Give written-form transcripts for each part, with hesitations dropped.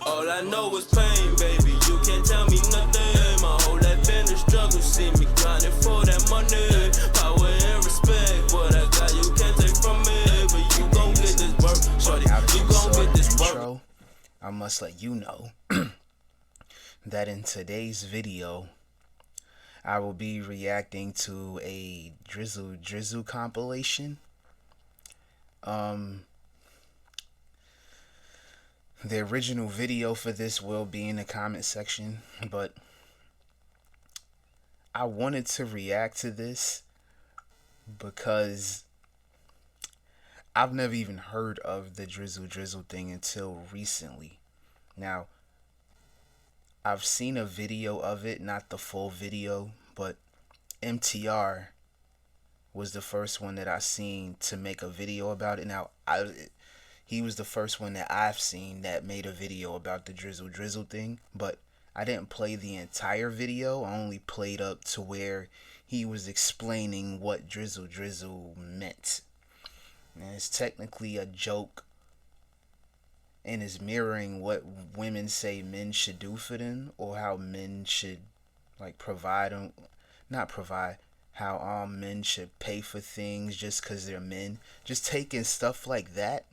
All I know is pain, baby. You can't tell me nothing. My whole life in the struggle. See me grinding for that money. Power and respect. What I got, you can't take from me. But you gon' get this work, shorty. You gon' get this work. I must let you know that in today's video, I will be reacting to a drizzle compilation. The original video for this will be in the comment section, but I wanted to react to this because I've never even heard of the drizzle thing until recently. Now, I've seen a video of it, not the full video, but MTR was the first one that I seen to make a video about it. Now, he was the first one that I've seen that made a video about the drizzle thing, but I didn't play the entire video. I only played up to where he was explaining what drizzle meant. And it's technically a joke and is mirroring what women say men should do for them, or how men should like how men should pay for things just because they're men. Just taking stuff like that,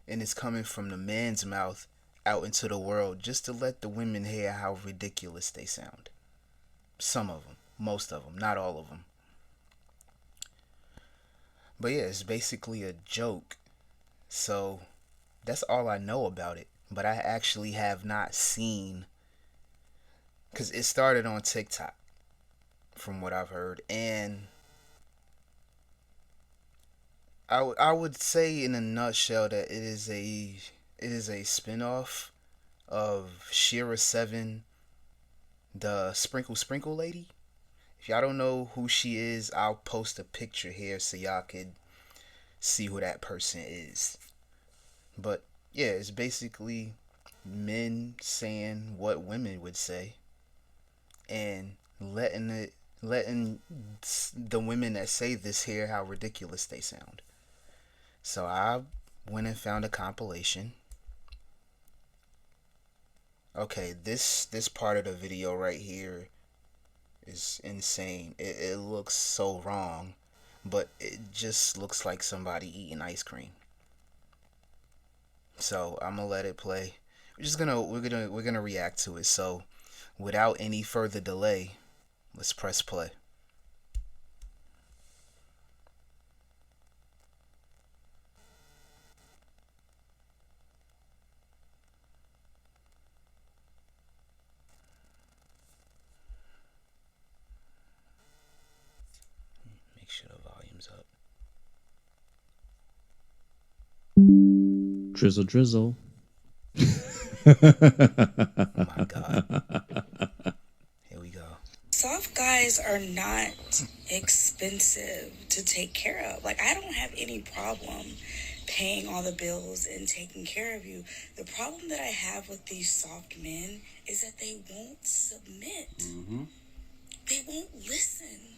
and it's coming from the man's mouth out into the world just to let the women hear how ridiculous they sound. Some of them, most of them, not all of them. But yeah, it's basically a joke. So that's all I know about it. But I actually have not seen, because it started on TikTok from what I've heard, and I would say in a nutshell that it is a spinoff of Shira 7, the Sprinkle lady. If y'all don't know who she is, I'll post a picture here so y'all could see who that person is. But yeah, it's basically men saying what women would say and letting the women that say this hear how ridiculous they sound. So I went and found a compilation. Okay, this part of the video right here is insane. It looks so wrong, but it just looks like somebody eating ice cream. So I'm gonna let it play. We're gonna react to it. So without any further delay, let's press play. Make sure the volume's up. Drizzle. Oh my God. Here we go. Soft guys are not expensive to take care of. Like, I don't have any problem paying all the bills and taking care of you. The problem that I have with these soft men is that they won't submit. They won't listen.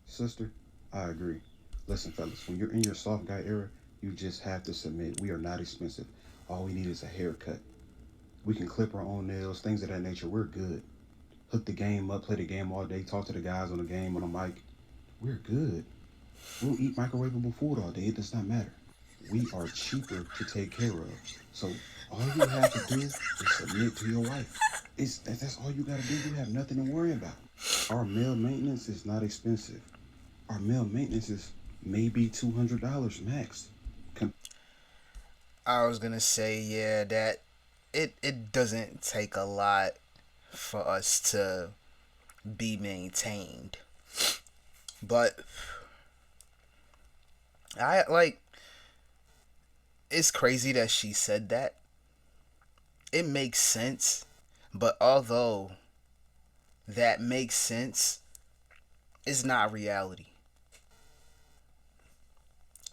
Sister, I agree. Listen, fellas, when you're in your soft guy era, you just have to submit. We are not expensive. All we need is a haircut. We can clip our own nails, things of that nature. We're good. Hook the game up, play the game all day, talk to the guys on the game, on the mic. We're good. We'll eat microwavable food all day. It does not matter. We are cheaper to take care of. So all you have to do is submit to your wife. That's all you got to do. You have nothing to worry about. Our male maintenance is not expensive. Our male maintenance is maybe $200 max. I was gonna say, yeah, that it doesn't take a lot for us to be maintained. But it's crazy that she said that. It makes sense, but although that makes sense, it's not reality.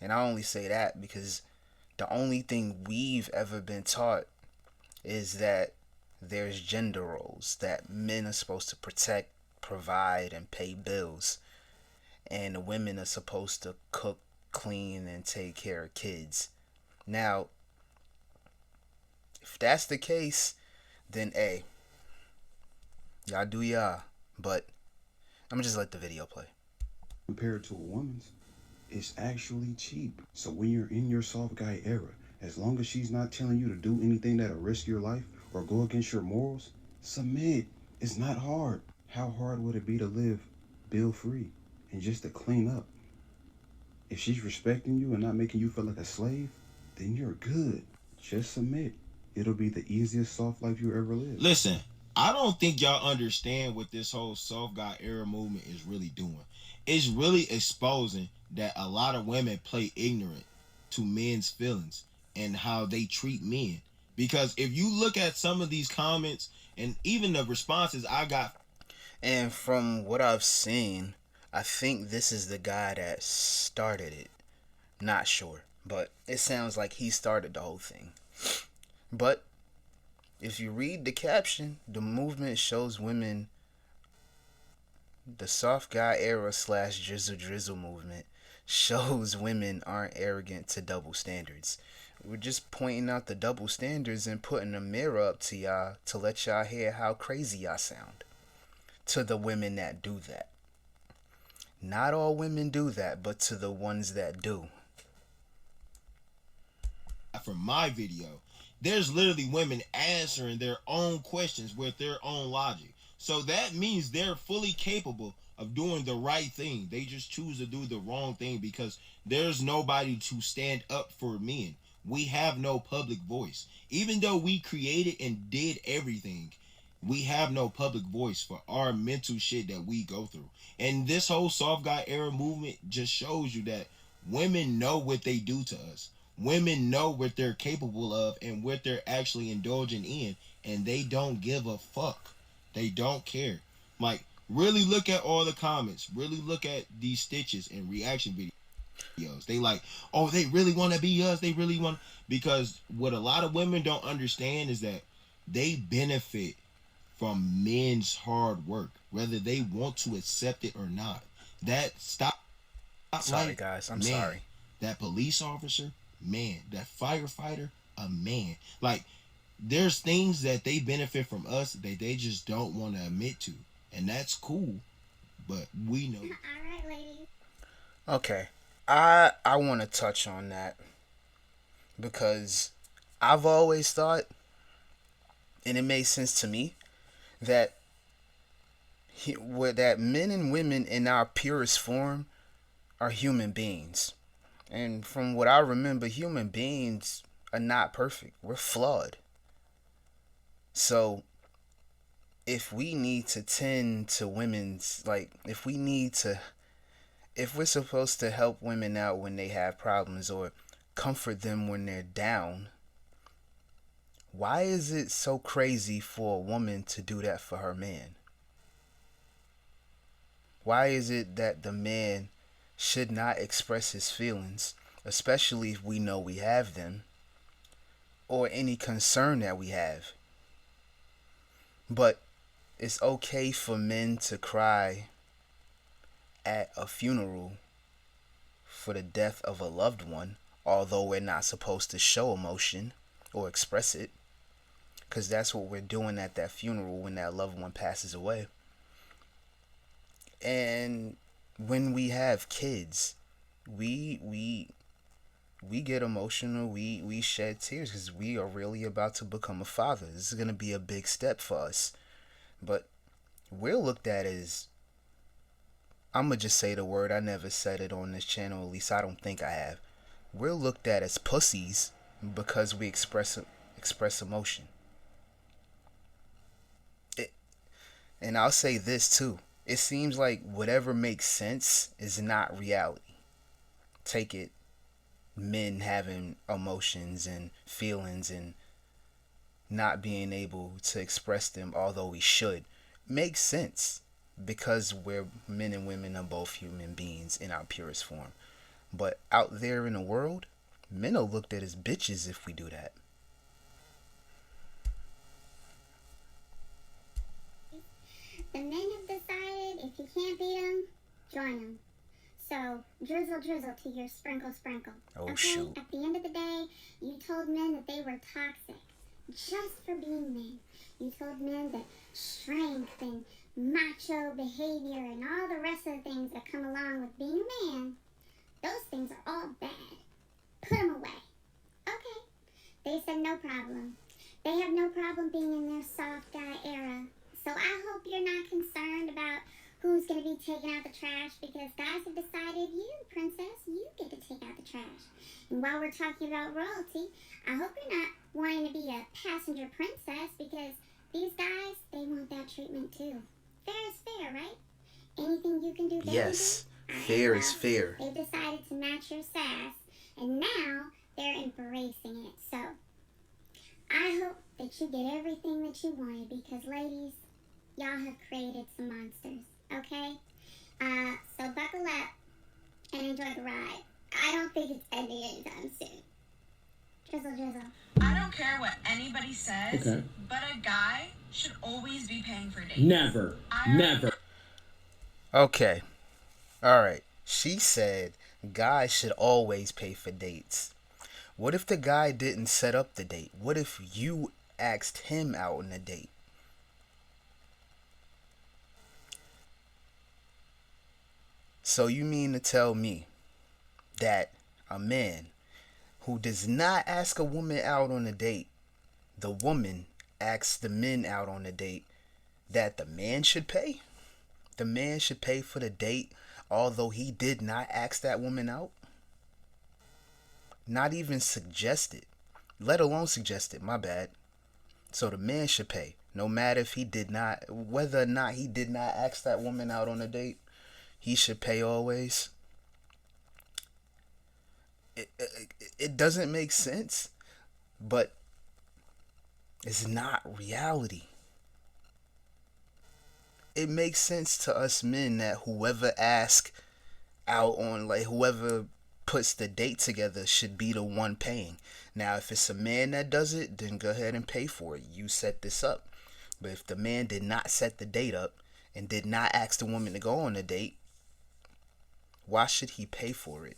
And I only say that because the only thing we've ever been taught is that there's gender roles, that men are supposed to protect, provide, and pay bills, and the women are supposed to cook, clean, and take care of kids. Now, if that's the case, then A, y'all do y'all. But I'm gonna just let the video play. Compared to a woman's, it's actually cheap. So when you're in your soft guy era, as long as she's not telling you to do anything that'll risk your life or go against your morals, submit. It's not hard. How hard would it be to live bill free and just to clean up? If she's respecting you and not making you feel like a slave, then you're good. Just submit. It'll be the easiest soft life you ever lived. Listen, I don't think y'all understand what this whole soft guy era movement is really doing. It's really exposing that a lot of women play ignorant to men's feelings and how they treat men. Because if you look at some of these comments and even the responses I got, And from what I've seen, I think this is the guy that started it. Not sure, but it sounds like he started the whole thing. But if you read the caption, the movement shows women, the soft guy era slash drizzle movement shows women aren't arrogant to double standards. We're just pointing out the double standards and putting a mirror up to y'all to let y'all hear how crazy y'all sound. To the women that do that. Not all women do that, but to the ones that do. from my video, there's literally women answering their own questions with their own logic. So that means they're fully capable of doing the right thing. They just choose to do the wrong thing because there's nobody to stand up for men. We have no public voice. Even though we created and did everything, we have no public voice for our mental shit that we go through. And this whole soft guy era movement just shows you that women know what they do to us. Women know what they're capable of and what they're actually indulging in, and they don't give a fuck. They don't care. Like, really look at all the comments. Really look at these stitches and reaction videos. They like, oh, they really want to be us. They really want, because what a lot of women don't understand is that they benefit from men's hard work, whether they want to accept it or not. That stop. Sorry, guys. I'm sorry. That police officer, man. That firefighter, a man. Like, there's things that they benefit from us that they just don't want to admit to, and that's cool. But we know. All right, ladies. Okay, I want to touch on that because I've always thought, and it made sense to me, that that men and women in our purest form are human beings. And from what I remember, human beings are not perfect. We're flawed. So if we need to tend to women's, like, if we're supposed to help women out when they have problems or comfort them when they're down, why is it so crazy for a woman to do that for her man? Why is it that the man should not express his feelings, especially if we know we have them, or any concern that we have? But it's okay for men to cry at a funeral for the death of a loved one, although we're not supposed to show emotion or express it, because that's what we're doing at that funeral when that loved one passes away. And when we have kids, we get emotional, we shed tears because we are really about to become a father. This is going to be a big step for us. But we're looked at as, I'm going to just say the word, I never said it on this channel, at least I don't think I have. We're looked at as pussies because we express emotion. And I'll say this too. It seems like whatever makes sense is not reality. Take it, men having emotions and feelings and not being able to express them, although we should, makes sense because we're men and women are both human beings in our purest form. But out there in the world, men are looked at as bitches if we do that. The men have decided if you can't beat them, join them. So, drizzle to your sprinkle. Oh, okay? shoot. At the end of the day, you told men that they were toxic. just for being men. You told men that strength and macho behavior and all the rest of the things that come along with being a man, those things are all bad. Put them away. Okay. They said no problem. They have no problem being in their soft guy era. So I hope you're not concerned about who's going to be taking out the trash, because guys have decided you, princess, you get to take out the trash. And while we're talking about royalty, I hope you're not wanting to be a passenger princess, because these guys, they want that treatment too. Fair is fair, right? Anything you can do, they Yes, can do. fair is fair. They've decided to match your sass, and now they're embracing it. So I hope that you get everything that you wanted, because ladies, y'all have created some monsters, okay? So buckle up and enjoy the ride. I don't think it's ending anytime soon. Drizzle, drizzle. I don't care what anybody says, Okay. but a guy should always be paying for dates. Never. Never. Okay. All right. She said guys should always pay for dates. What if the guy didn't set up the date? What if you asked him out on a date? So you mean to tell me that a man who does not ask a woman out on a date, the woman asks the men out on a date, that the man should pay? The man should pay for the date, although he did not ask that woman out? Not even suggested, let alone suggested, my bad. So the man should pay, no matter if he did not, whether or not he did not ask that woman out on a date, he should pay always. It doesn't make sense, but it's not reality. It makes sense to us men that whoever asks out on, like, whoever puts the date together should be the one paying. Now, if it's a man that does it, then go ahead and pay for it. You set this up. But if the man did not set the date up and did not ask the woman to go on a date, why should he pay for it?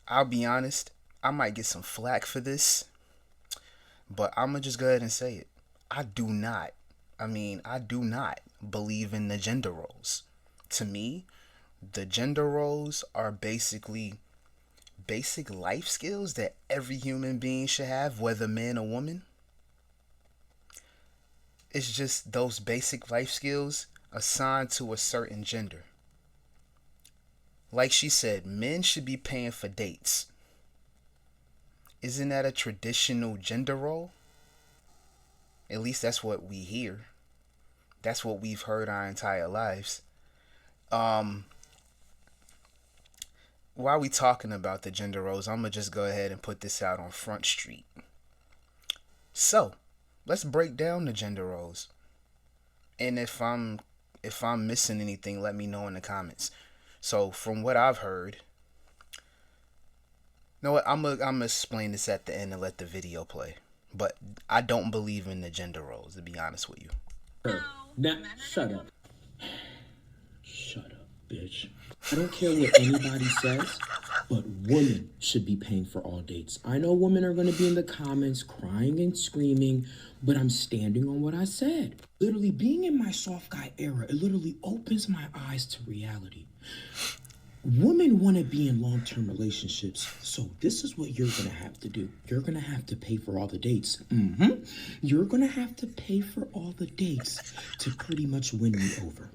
I'll be honest, I might get some flack for this, but I'm going to just go ahead and say it. I do not believe in the gender roles. To me, the gender roles are basically basic life skills that every human being should have, whether man or woman. It's just those basic life skills assigned to a certain gender. Like she said, men should be paying for dates. Isn't that a traditional gender role? At least that's what we hear. That's what we've heard our entire lives. While we talking about the gender roles, I'm going to just go ahead and put this out on Front Street. So, let's break down the gender roles. And if I'm missing anything, let me know in the comments. So, from what I've heard, you know what, I'm gonna explain this at the end and let the video play. But I don't believe in the gender roles, to be honest with you. Now, shut up. Shut up, bitch. I don't care what anybody says, but women should be paying for all dates. I know women are going to be in the comments crying and screaming, but I'm standing on what I said. Literally, being in my soft guy era, it literally opens my eyes to reality. Women want to be in long-term relationships, so this is what you're going to have to do. You're going to have to pay for all the dates. You're going to have to pay for all the dates to pretty much win me over.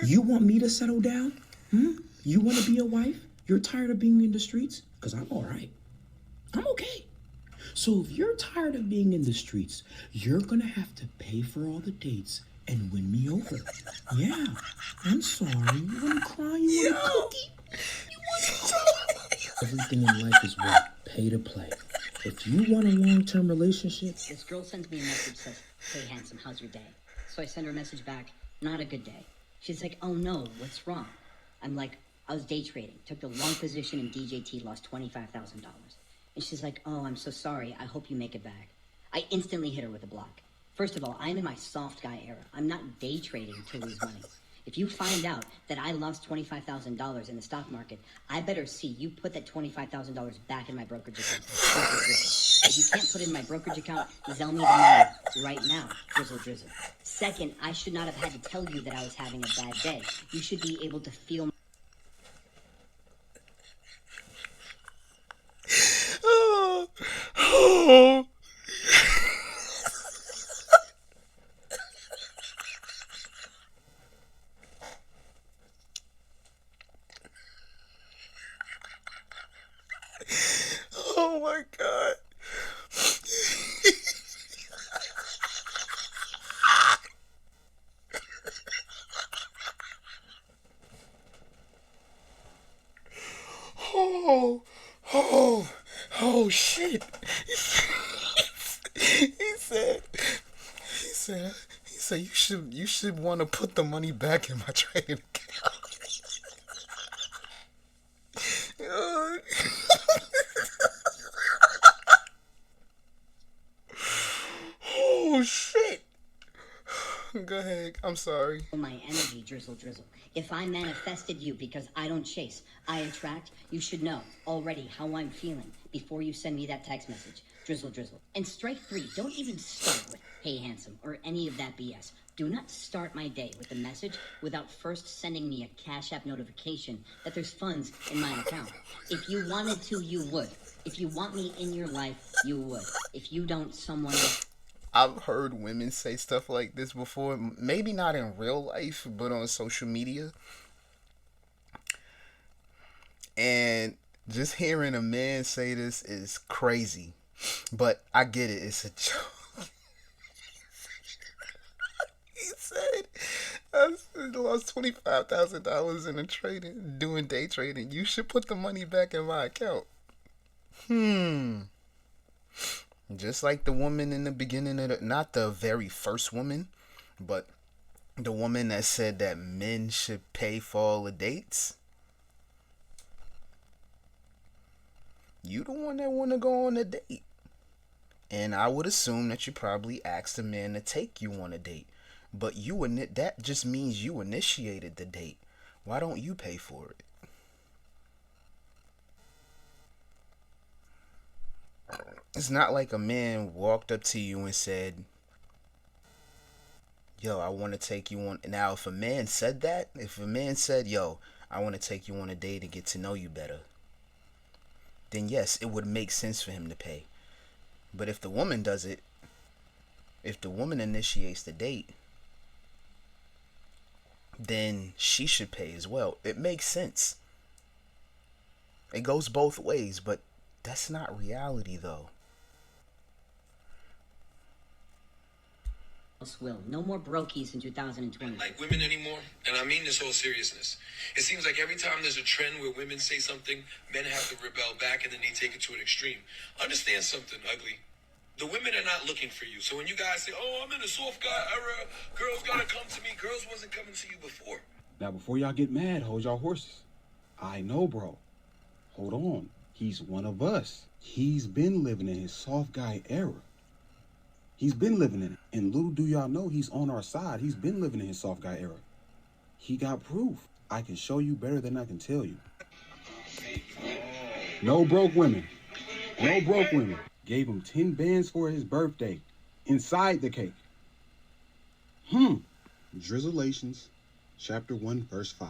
You want me to settle down? You want to be a wife? You're tired of being in the streets? Because I'm all right. I'm okay. So if you're tired of being in the streets, you're going to have to pay for all the dates and win me over. Yeah, I'm sorry. You want to cry? You want a cookie? You want a cookie? Everything in life is worth pay to play. If you want a long-term relationship... This girl sends me a message, says, "Hey, handsome, how's your day?" So I send her a message back, "Not a good day." She's like, "Oh no, what's wrong?" I'm like, "I was day trading, took the wrong position in DJT, lost $25,000. And she's like, "Oh, I'm so sorry. I hope you make it back." I instantly hit her with a block. First of all, I'm in my soft guy era. I'm not day trading to lose money. If you find out that I lost $25,000 in the stock market, I better see you put that $25,000 back in my brokerage account. Drizzle, drizzle. If you can't put it in my brokerage account, Zell me the money right now. Drizzle, drizzle. Second, I should not have had to tell you that I was having a bad day. You should be able to feel Oh, oh. Oh my God. Oh, oh, oh shit. He said, he said you should want to put the money back in my trading account. Oh shit. Go ahead. I'm sorry. my energy, drizzle, drizzle. If I manifested you because I don't chase, I attract, you should know already how I'm feeling before you send me that text message. Drizzle, drizzle. And strike three, don't even start with, hey, handsome, or any of that BS. Do not start my day with a message without first sending me a Cash App notification that there's funds in my account. If you wanted to, you would. If you want me in your life, you would. If you don't, someone else. I've heard women say stuff like this before. Maybe not in real life, but on social media. And just hearing a man say this is crazy. But I get it. It's a joke. He said, I lost $25,000 in a trading, doing day trading. You should put the money back in my account. Just like the woman in the beginning of the, not the very first woman, but the woman that said that men should pay for all the dates. You the one that want to go on a date. And I would assume that you probably asked a man to take you on a date. But that just means you initiated the date. Why don't you pay for it? It's not like a man walked up to you and said, yo, I want to take you on. Now, if a man said, yo, I want to take you on a date to get to know you better, then yes, it would make sense for him to pay. But if the woman does it, if the woman initiates the date, then she should pay as well. It makes sense. It goes both ways, but that's not reality, though. Will. No more brokies in 2020. Like women anymore, and I mean this whole seriousness. It seems like every time there's a trend where women say something, men have to rebel back and then they take it to an extreme. Understand something, ugly. The women are not looking for you. So when you guys say, oh, I'm in a soft guy era, girls gotta come to me, girls wasn't coming to you before. Now, before y'all get mad, hold y'all horses. I know, bro. Hold on. He's one of us. He's been living in his soft guy era. He's been living in it. And little do y'all know, he's on our side. He's been living in his soft guy era. He got proof. I can show you better than I can tell you. No broke women. No broke women. Gave him 10 bands for his birthday. Inside the cake. Drizzleations, chapter 1, verse 5.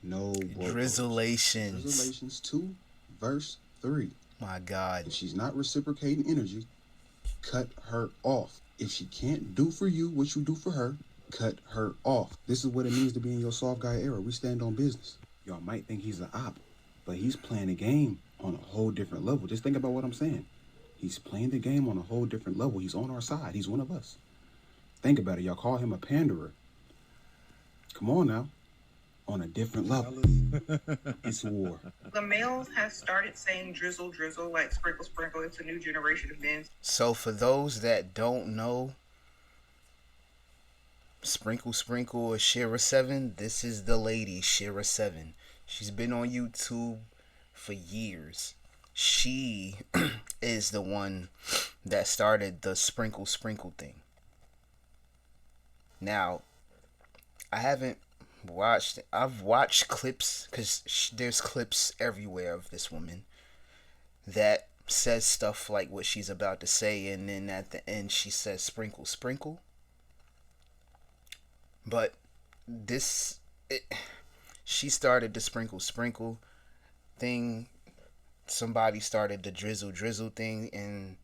No broke. Drizzleations. Drizzleations 2, verse 3. My God. If she's not reciprocating energy, cut her off. If she can't do for you what you do for her, cut her off. This is what it means to be in your soft guy era. We stand on business. Y'all might think he's an op, but he's playing the game on a whole different level. Just think about what I'm saying. He's playing the game on a whole different level. He's on our side. He's one of us. Think about it. Y'all call him a panderer. Come on now. On a different level. It's war. The males have started saying drizzle, drizzle, like sprinkle, sprinkle. It's a new generation of men. So for those that don't know, Sprinkle Sprinkle or Shira 7, this is the lady, Shira 7. She's been on YouTube for years. She is the one that started the Sprinkle Sprinkle thing. Now, I haven't I've watched clips, because there's clips everywhere of this woman that says stuff like what she's about to say, and then at the end she says sprinkle sprinkle. But she started the sprinkle sprinkle thing, somebody started the drizzle drizzle thing, and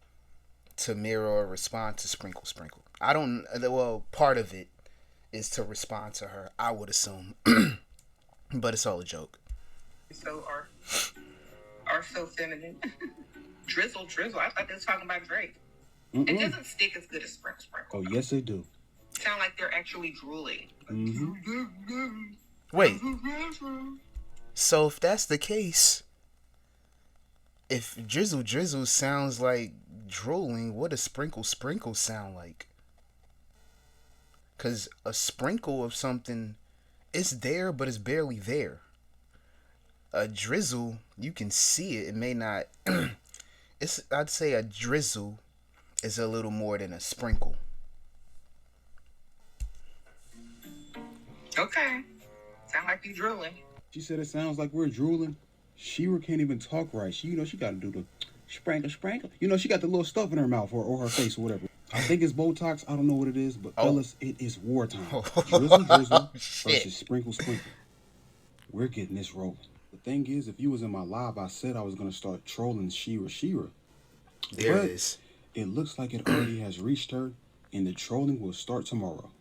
to mirror or respond to sprinkle sprinkle. I don't, well, part of it is to respond to her, I would assume. But it's all a joke. So are so feminine. Drizzle, drizzle. I thought they were talking about Drake. It doesn't stick as good as sprinkle, sprinkle. Oh, yes, they do. Sound like they're actually drooling. Wait. So if that's the case, if drizzle drizzle sounds like drooling, what does sprinkle sprinkle sound like? Because a sprinkle of something, it's there, but it's barely there. A drizzle, you can see it. It may not. I'd say a drizzle is a little more than a sprinkle. Okay. Sound like you drooling. She said it sounds like we're drooling. Shira can't even talk right. She got to do the sprinkle, sprinkle. She got the little stuff in her mouth or her face or whatever. I think it's Botox. I don't know what it is, but fellas, it is wartime. Drizzle, drizzle versus sprinkle, sprinkle. We're getting this rolling. The thing is, if you was in my live, I said I was going to start trolling Shira. There it is. It looks like it already has reached her, and the trolling will start tomorrow.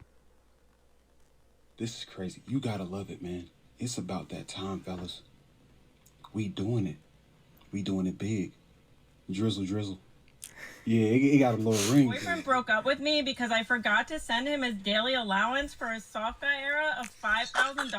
This is crazy. You gotta love it, man. It's about that time, fellas. We doing it. We doing it big. Drizzle, drizzle. Yeah, it got a little ring. My boyfriend broke up with me because I forgot to send him his daily allowance for his soft guy era of $5,000.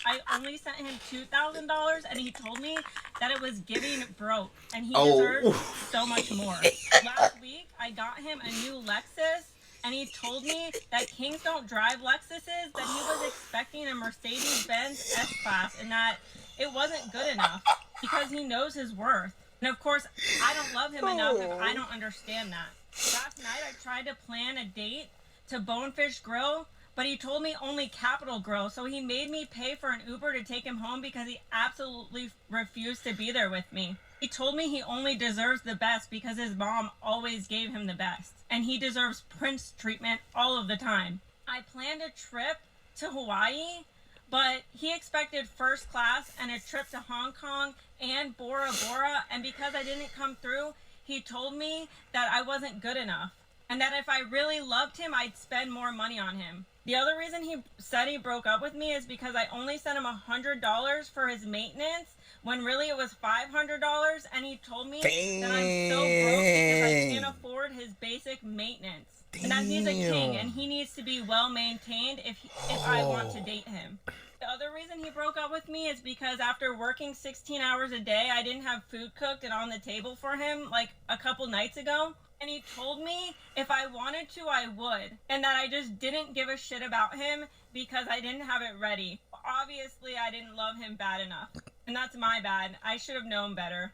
I only sent him $2,000, and he told me that it was getting broke, and he deserves so much more. Last week, I got him a new Lexus, and he told me that kings don't drive Lexuses, that he was expecting a Mercedes-Benz S-Class, and that it wasn't good enough because he knows his worth. And of course, I don't love him enough if I don't understand that. Last night, I tried to plan a date to Bonefish Grill, but he told me only Capital Grill, so he made me pay for an Uber to take him home because he absolutely refused to be there with me. He told me he only deserves the best because his mom always gave him the best, and he deserves Prince treatment all of the time. I planned a trip to Hawaii, but he expected first class and a trip to Hong Kong and Bora Bora, and because I didn't come through, he told me that I wasn't good enough, and that if I really loved him, I'd spend more money on him. The other reason he said he broke up with me is because I only sent him $100 for his maintenance, when really it was $500, and he told me that I'm so broke because I can't afford his basic maintenance. And that he's a king, and he needs to be well maintained if I want to date him. The other reason he broke up with me is because after working 16 hours a day, I didn't have food cooked and on the table for him like a couple nights ago. And he told me if I wanted to, I would. And that I just didn't give a shit about him because I didn't have it ready. Obviously, I didn't love him bad enough. And that's my bad. I should have known better.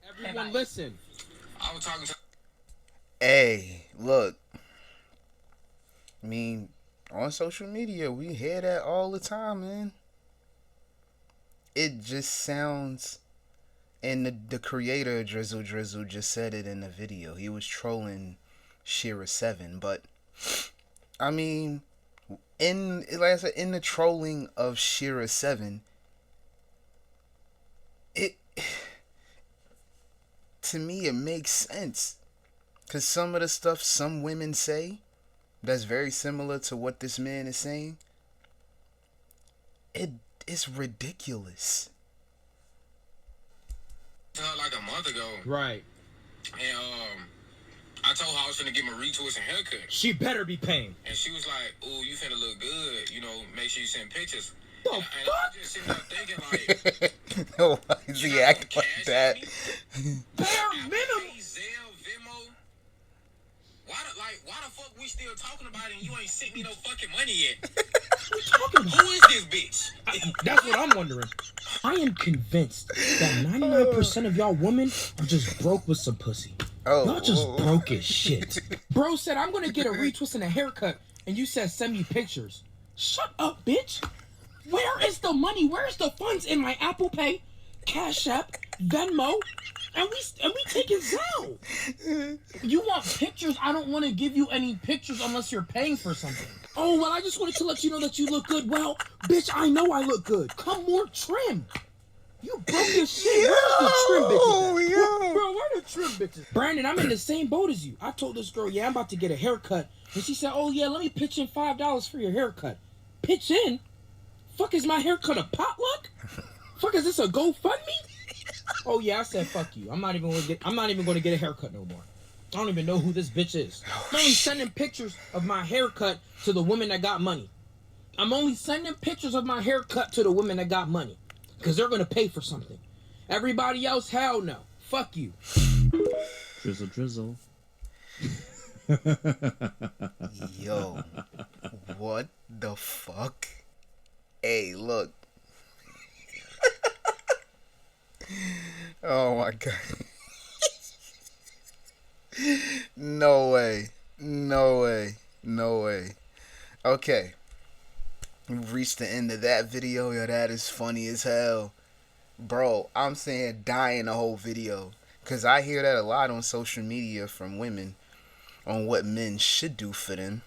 Everyone listen. I was talking to... Hey, look. I mean, on social media, we hear that all the time, man. It just sounds... And the creator, Drizzle Drizzle, just said it in the video. He was trolling Shira 7. But, I mean, in the trolling of Shira 7, to me, it makes sense. Because some of the stuff some women say that's very similar to what this man is saying, it's ridiculous. Like a month ago. Right. And I told her I was finna get my retwist and haircut. She better be paying. And she was like, "Ooh, you finna look good. Make sure you send pictures." The and fuck? I was just sitting there thinking like, Why is he acting like that? Bare minimum. Zelle, Venmo. Why the fuck we still talking about it and you ain't sent me no fucking money yet? What you talking about? Who is this bitch? That's what I'm wondering. I am convinced that 99% of y'all women are just broke with some pussy. Y'all just broke as shit. Bro said, I'm gonna get a retwist and a haircut, and you said, send me pictures. Shut up, bitch. Where is the money? Where's the funds in my Apple Pay, Cash App, Venmo, and we taking Zelle? You want pictures? I don't want to give you any pictures unless you're paying for something. Oh, well, I just wanted to let you know that you look good. Well, bitch, I know I look good. Come more trim. You broke your shit. Where's the trim bitches at? Bro, where the trim bitches? Brandon, I'm in the same boat as you. I told this girl, yeah, I'm about to get a haircut. And she said, oh, yeah, let me pitch in $5 for your haircut. Pitch in? Fuck, is my haircut a potluck? Fuck, is this a GoFundMe? Oh, yeah, I said, fuck you. I'm not even going to get a haircut no more. I don't even know who this bitch is. I'm only sending pictures of my haircut to the women that got money. I'm only sending pictures of my haircut to the women that got money. Because they're going to pay for something. Everybody else, hell no. Fuck you. Drizzle, drizzle. Yo, what the fuck? Hey, look. Oh my god. No way. No way. No way. Okay. We've reached the end of that video. Yo, that is funny as hell. Bro, I'm saying dying the whole video. Because I hear that a lot on social media from women on what men should do for them.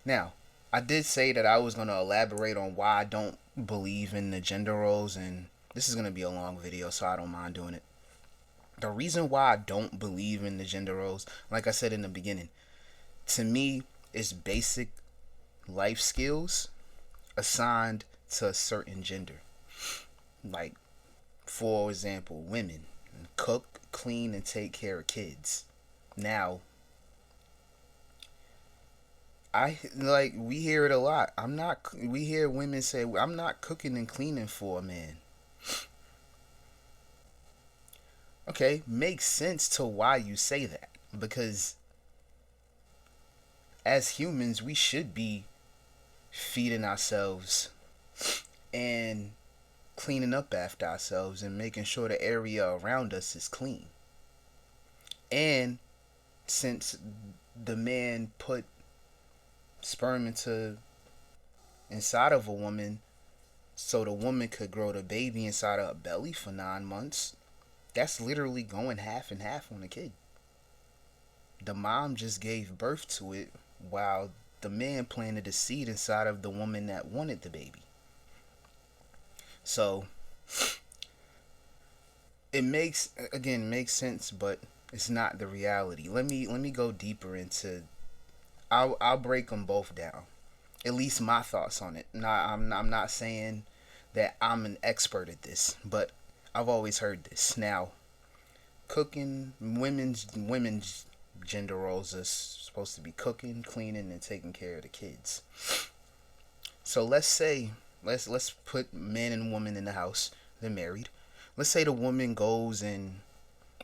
Now, I did say that I was going to elaborate on why I don't believe in the gender roles. And this is going to be a long video, so I don't mind doing it. The reason why I don't believe in the gender roles, like I said in the beginning, to me, is basic life skills assigned to a certain gender. Like, for example, women cook, clean, and take care of kids. Now, we hear it a lot. We hear women say, I'm not cooking and cleaning for a man. Okay, makes sense to why you say that. Because as humans, we should be feeding ourselves and cleaning up after ourselves and making sure the area around us is clean. And since the man put sperm inside of a woman so the woman could grow the baby inside of her belly for 9 months, that's literally going half and half on the kid. The mom just gave birth to it while the man planted a seed inside of the woman that wanted the baby. So it makes sense, but it's not the reality. Let me go deeper into. I'll break them both down. At least my thoughts on it. I'm not saying that I'm an expert at this, but I've always heard this. Now, cooking, women's gender roles are supposed to be cooking, cleaning, and taking care of the kids. So let's put man and woman in the house. They're married. Let's say the woman goes and,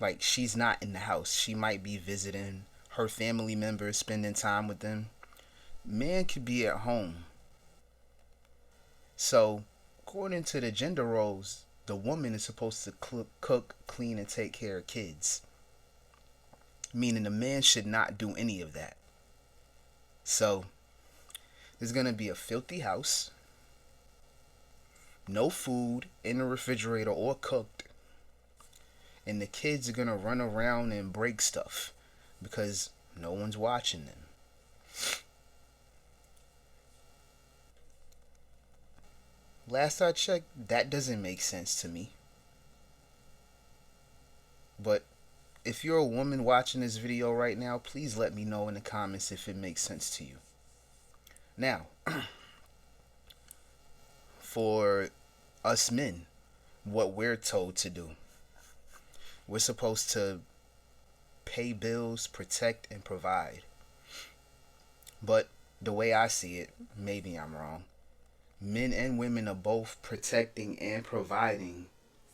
like, she's not in the house. She might be visiting her family members, spending time with them. Man could be at home. So, according to the gender roles, the woman is supposed to cook, clean, and take care of kids. Meaning the man should not do any of that. So, there's going to be a filthy house. No food in the refrigerator or cooked. And the kids are going to run around and break stuff because no one's watching them. Last I checked, that doesn't make sense to me. But if you're a woman watching this video right now, please let me know in the comments if it makes sense to you. Now, for us men, what we're told to do. We're supposed to pay bills, protect, and provide. But the way I see it, maybe I'm wrong, men and women are both protecting and providing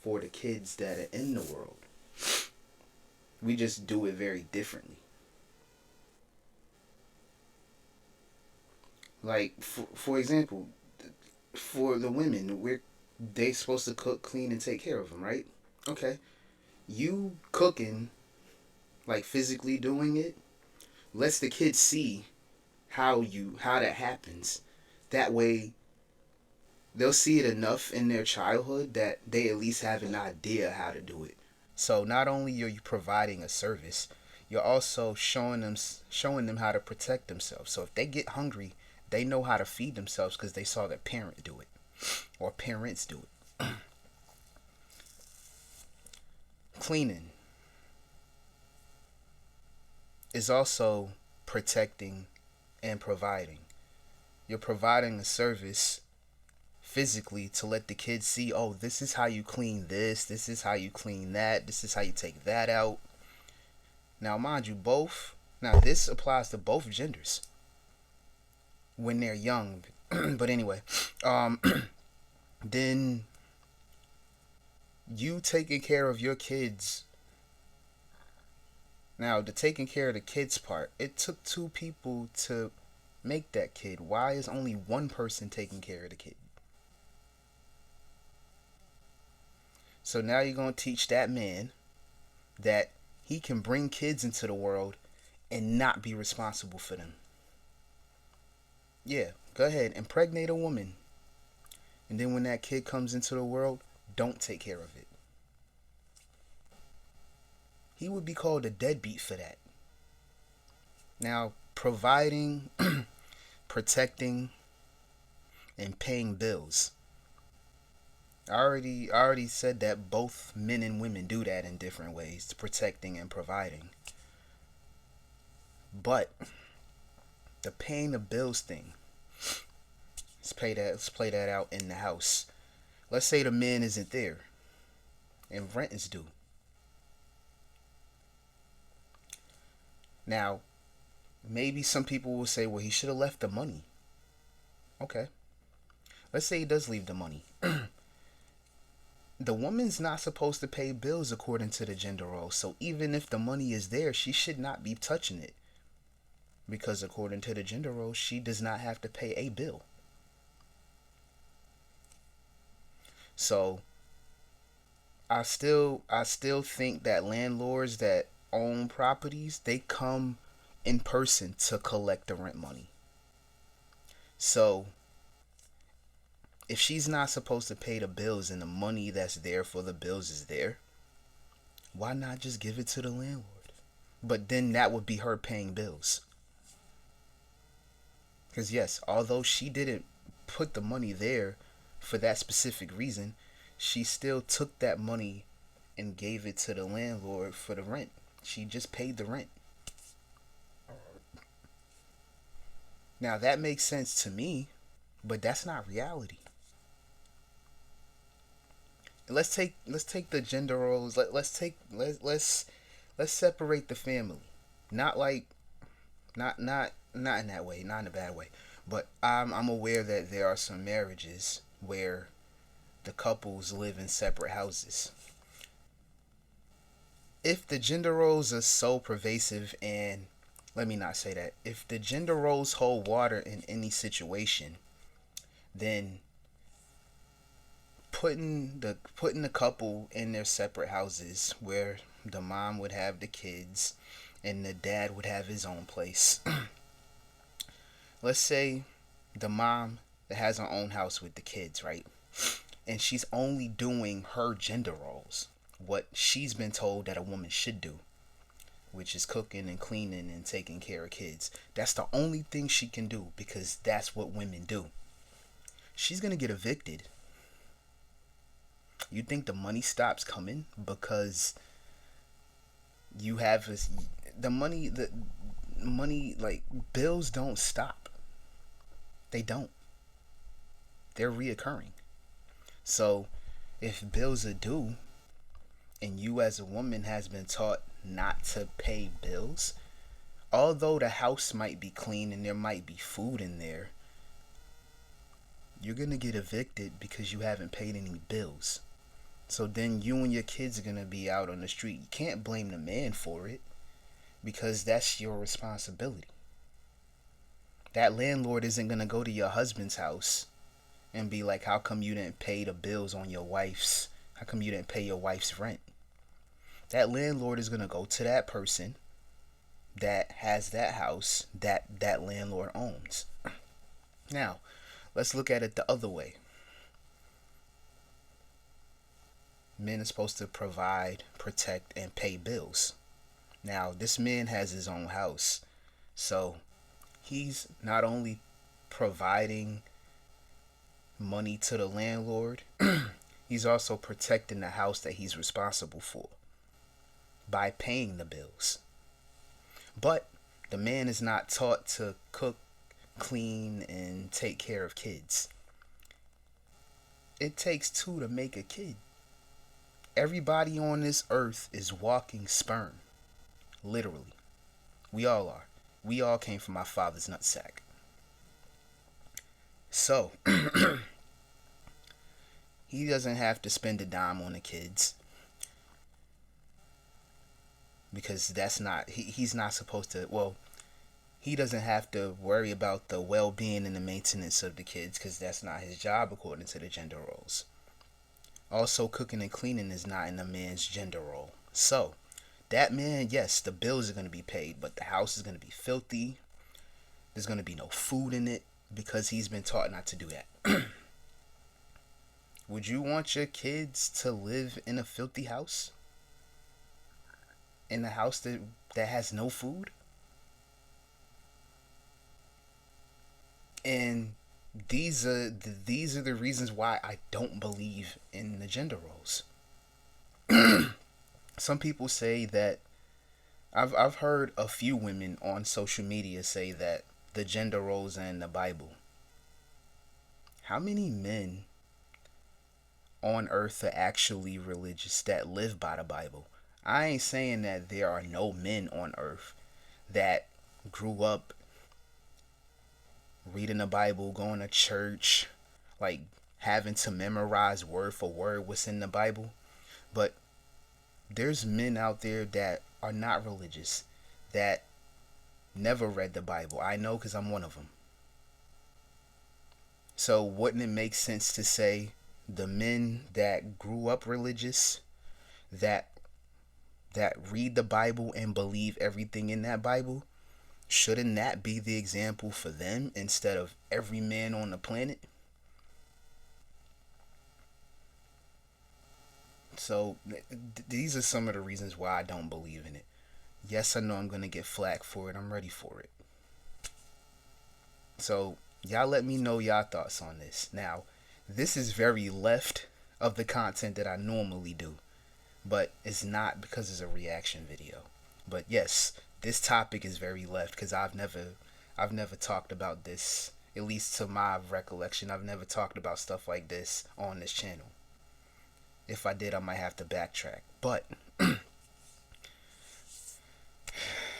for the kids that are in the world. We just do it very differently. Like, for example, for the women, they supposed to cook, clean, and take care of them, right? Okay. You cooking, like physically doing it, lets the kids see how that happens. That way, they'll see it enough in their childhood that they at least have an idea how to do it. So not only are you providing a service, you're also showing them how to protect themselves. So if they get hungry, they know how to feed themselves because they saw their parent do it or parents do it. Cleaning is also protecting and providing. You're providing a service physically to let the kids see, oh, this is how you clean this is how you clean that, this is how you take that out. Now, mind you, this applies to both genders when they're young. But anyway, then you taking care of your kids. Now, the taking care of the kids part, it took two people to make that kid. Why is only one person taking care of the kid? So now you're going to teach that man that he can bring kids into the world and not be responsible for them. Yeah, go ahead, impregnate a woman. And then when that kid comes into the world, don't take care of it. He would be called a deadbeat for that. Now, providing, protecting, and paying bills. I already said that both men and women do that in different ways, protecting and providing. But the paying the bills thing, let's play that out in the house. Let's say the man isn't there and rent is due. Now, maybe some people will say, well, he should have left the money. Okay. Let's say he does leave the money. The woman's not supposed to pay bills according to the gender role. So even if the money is there, she should not be touching it. Because according to the gender role, she does not have to pay a bill. So I still think that landlords that own properties, they come in person to collect the rent money. So if she's not supposed to pay the bills and the money that's there for the bills is there, why not just give it to the landlord? But then that would be her paying bills. Because yes, although she didn't put the money there for that specific reason, she still took that money and gave it to the landlord for the rent. She just paid the rent. Now that makes sense to me, but that's not reality. Let's take the gender roles. Let's separate the family. Not like not in that way, not in a bad way. But I'm aware that there are some marriages where the couples live in separate houses. If the gender roles are so pervasive, and let me not say that, if the gender roles hold water in any situation, then putting the couple in their separate houses where the mom would have the kids and the dad would have his own place. Let's say the mom that has her own house with the kids, right? And she's only doing her gender roles, what she's been told that a woman should do, which is cooking and cleaning and taking care of kids. That's the only thing she can do because that's what women do. She's gonna get evicted. You think the money stops coming because you have the money, like, bills don't stop. They don't. They're reoccurring. So if bills are due and you as a woman has been taught not to pay bills, although the house might be clean and there might be food in there, you're gonna get evicted because you haven't paid any bills. So then you and your kids are gonna be out on the street. You can't blame the man for it because that's your responsibility. That landlord isn't gonna go to your husband's house and be like, how come you didn't pay the bills on how come you didn't pay your wife's rent? That landlord is gonna go to that person that has that house that landlord owns. Now, let's look at it the other way. Men are supposed to provide, protect, and pay bills. Now, this man has his own house, so he's not only providing money to the landlord, he's also protecting the house that he's responsible for by paying the bills. But the man is not taught to cook, clean, and take care of kids. It takes two to make a kid. Everybody on this earth is walking sperm. Literally. We all are. We all came from our father's nutsack. So, he doesn't have to spend a dime on the kids. Because that's not, he's not supposed to, well, he doesn't have to worry about the well-being and the maintenance of the kids because that's not his job according to the gender roles. Also, cooking and cleaning is not in a man's gender role. So, that man, yes, the bills are going to be paid, but the house is going to be filthy. There's going to be no food in it because he's been taught not to do that. Would you want your kids to live in a filthy house? In a house that has no food? And these are the reasons why I don't believe in the gender roles. Some people say that I've heard a few women on social media say that the gender roles are in the Bible. How many men on earth are actually religious that live by the Bible? I ain't saying that there are no men on earth that grew up reading the Bible, going to church, like having to memorize word for word what's in the Bible. But there's men out there that are not religious, that never read the Bible. I know because I'm one of them. So wouldn't it make sense to say the men that grew up religious, that read the Bible and believe everything in that Bible, shouldn't that be the example for them instead of every man on the planet? So these are some of the reasons why I don't believe in it. Yes, I know I'm going to get flack for it. I'm ready for it. So y'all let me know y'all thoughts on this. Now, this is very left of the content that I normally do, but it's not because it's a reaction video. But yes, this topic is very left because I've never talked about this, at least to my recollection. I've never talked about stuff like this on this channel. If I did, I might have to backtrack. But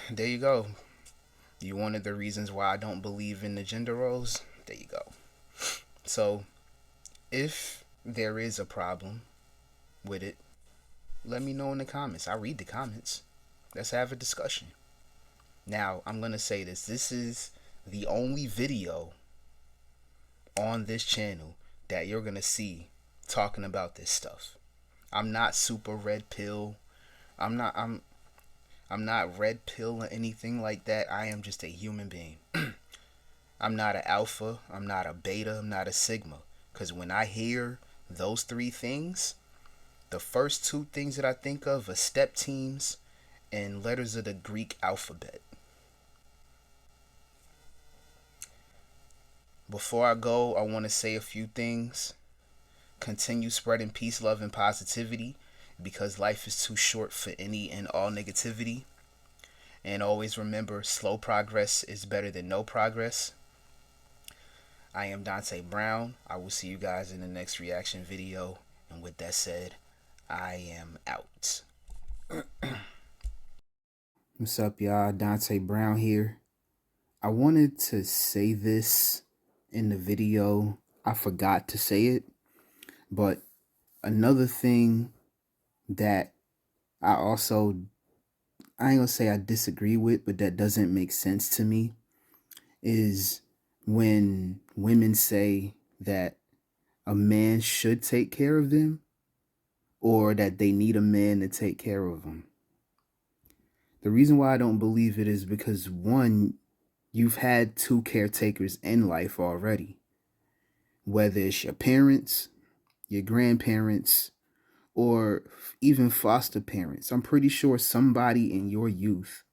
there you go. You wanted the reasons why I don't believe in the gender roles? There you go. So, if there is a problem with it, let me know in the comments. I read the comments. Let's have a discussion. Now, I'm going to say this. This is the only video on this channel that you're going to see talking about this stuff. I'm not super red pill. I'm not red pill or anything like that. I am just a human being. I'm not an alpha. I'm not a beta. I'm not a sigma. Because when I hear those three things, the first two things that I think of are step teams and letters of the Greek alphabet. Before I go, I want to say a few things. Continue spreading peace, love, and positivity because life is too short for any and all negativity. And always remember, slow progress is better than no progress. I am Dante Brown. I will see you guys in the next reaction video. And with that said, I am out. What's up, y'all? Dante Brown here. I wanted to say this in the video. I forgot to say it. But another thing that I ain't gonna say I disagree with, but that doesn't make sense to me, is when women say that a man should take care of them or that they need a man to take care of them. The reason why I don't believe it is because, one, you've had two caretakers in life already. Whether it's your parents, your grandparents, or even foster parents. I'm pretty sure somebody in your youth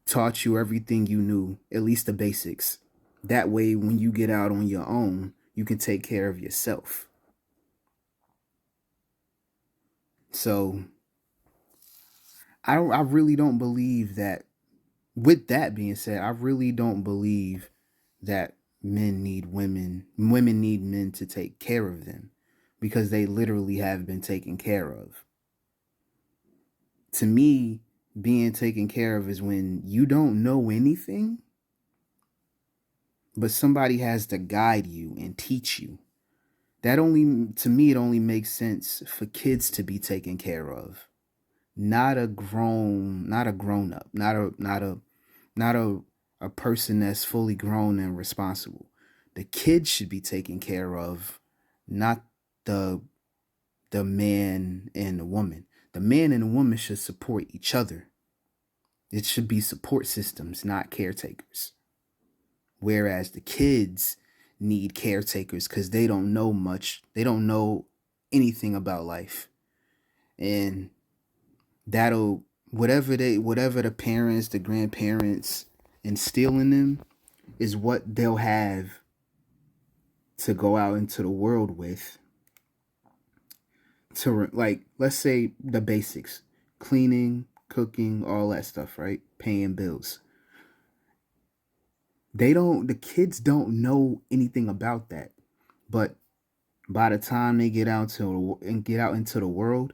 taught you everything you knew, at least the basics. That way, when you get out on your own, you can take care of yourself. So, I really don't believe that. With that being said, I really don't believe that men need women need men to take care of them, because they literally have been taken care of. To me, being taken care of is when you don't know anything, but somebody has to guide you and teach you. To me, it only makes sense for kids to be taken care of, not a grown up, not a person that's fully grown and responsible. The kids should be taken care of, not the man and the woman. The man and the woman should support each other. It should be support systems, not caretakers. Whereas the kids need caretakers because they don't know much. They don't know anything about life. And whatever the parents, the grandparents instill in them is what they'll have to go out into the world with. To, like, let's say the basics: cleaning, cooking, all that stuff, right? Paying bills. The kids don't know anything about that. But by the time they get out into the world,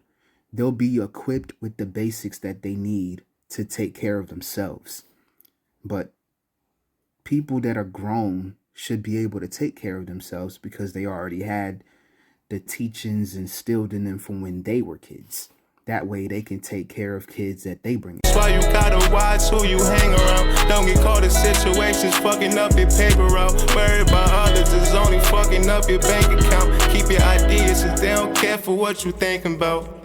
they'll be equipped with the basics that they need to take care of themselves. But people that are grown should be able to take care of themselves because they already had the teachings instilled in them from when they were kids. That way they can take care of kids that they bring. That's why you gotta watch who you hang around. Don't get caught in situations fucking up your paper route. Worry about others is only fucking up your bank account. Keep your ideas, cause they don't care for what you thinking about.